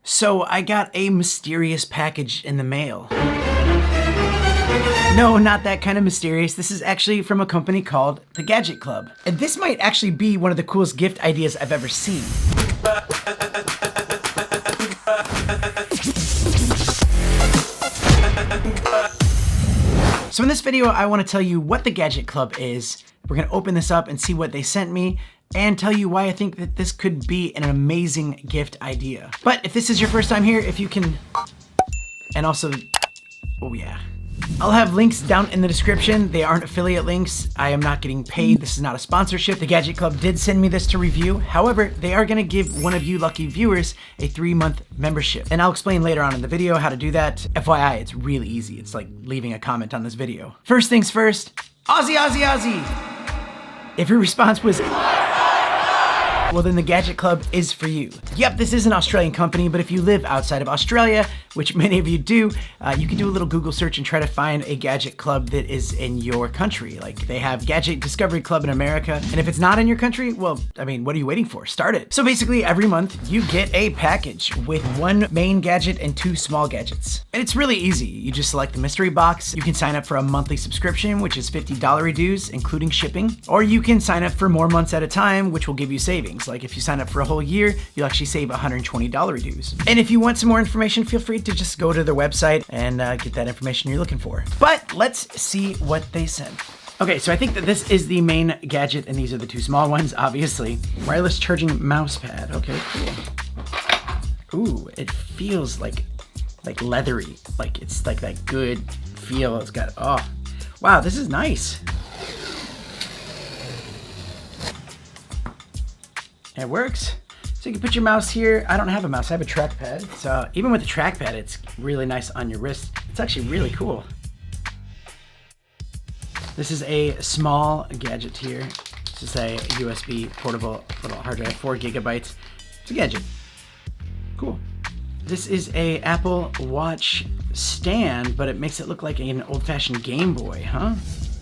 So I got a mysterious package in the mail. No, not that kind of mysterious. This is actually from a company called the Gadget Club. And this might actually be one of the coolest gift ideas I've ever seen. So in this video, I want to tell you what the Gadget Club is. We're gonna open this up and see what they sent me and tell you why I think that this could be an amazing gift idea. But if this is your first time here, if you can, and also, oh yeah. I'll have links down in the description. They aren't affiliate links. I am not getting paid. This is not a sponsorship. The Gadget Club did send me this to review. However, they are gonna give one of you lucky viewers a 3-month membership. And I'll explain later on in the video how to do that. FYI, it's really easy. It's like leaving a comment on this video. First things first, Aussie, Aussie, Aussie. If your response was, well then the Gadget Club is for you. Yep, this is an Australian company, but if you live outside of Australia, which many of you do, you can do a little Google search and try to find a Gadget Club that is in your country. Like they have Gadget Discovery Club in America, and if it's not in your country, well, I mean, what are you waiting for? Start it. So basically every month you get a package with 1 main gadget and 2 small gadgets. And it's really easy. You just select the mystery box. You can sign up for a monthly subscription, which is $50 dues, including shipping, or you can sign up for more months at a time, which will give you savings. Like if you sign up for a whole year, you'll actually save $120 dues. And if you want some more information, feel free to just go to their website and get that information you're looking for. But let's see what they sent. Okay, so I think that this is the main gadget and these are the 2 small ones, obviously. Wireless charging mouse pad. Okay, cool. Ooh, it feels like leathery. Like it's like that good feel. It's got, oh, wow, this is nice. It works. So you can put your mouse here. I don't have a mouse, I have a trackpad. So even with the trackpad, it's really nice on your wrist. It's actually really cool. This is a small gadget here. This is a USB portable little hard drive, 4 gigabytes. It's a gadget. Cool. This is a Apple Watch stand, but it makes it look like an old-fashioned Game Boy, huh?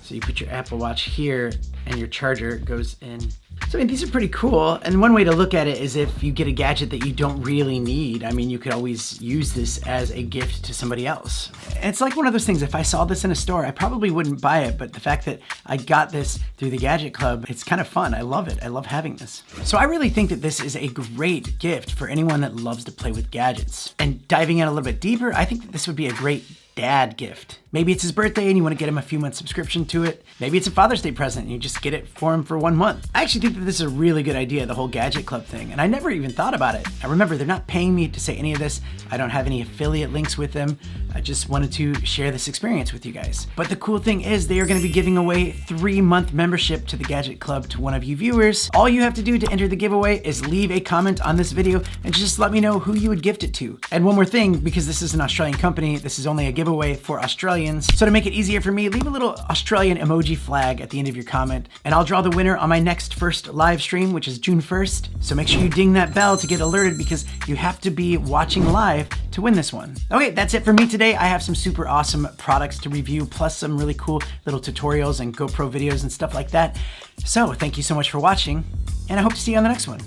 So you put your Apple Watch here and your charger goes in. So I mean, these are pretty cool. And one way to look at it is if you get a gadget that you don't really need, I mean, you could always use this as a gift to somebody else. It's like one of those things, if I saw this in a store, I probably wouldn't buy it, but the fact that I got this through the Gadget Club, it's kind of fun. I love it. I love having this. So I really think that this is a great gift for anyone that loves to play with gadgets. And diving in a little bit deeper, I think that this would be a great dad gift. Maybe it's his birthday and you want to get him a few months subscription to it. Maybe it's a Father's Day present and you just get it for him for 1 month. I actually think that this is a really good idea, the whole Gadget Club thing, and I never even thought about it. I remember they're not paying me to say any of this. I don't have any affiliate links with them. I just wanted to share this experience with you guys. But the cool thing is they are going to be giving away 3-month membership to the Gadget Club to one of you viewers. All you have to do to enter the giveaway is leave a comment on this video and just let me know who you would gift it to. And one more thing, because this is an Australian company, this is only a giveaway for Australians. So to make it easier for me, leave a little Australian emoji flag at the end of your comment, and I'll draw the winner on my next first live stream, which is June 1st. So make sure you ding that bell to get alerted because you have to be watching live to win this one. Okay, that's it for me today. I have some super awesome products to review, plus some really cool little tutorials and GoPro videos and stuff like that. So thank you so much for watching, and I hope to see you on the next one.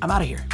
I'm out of here.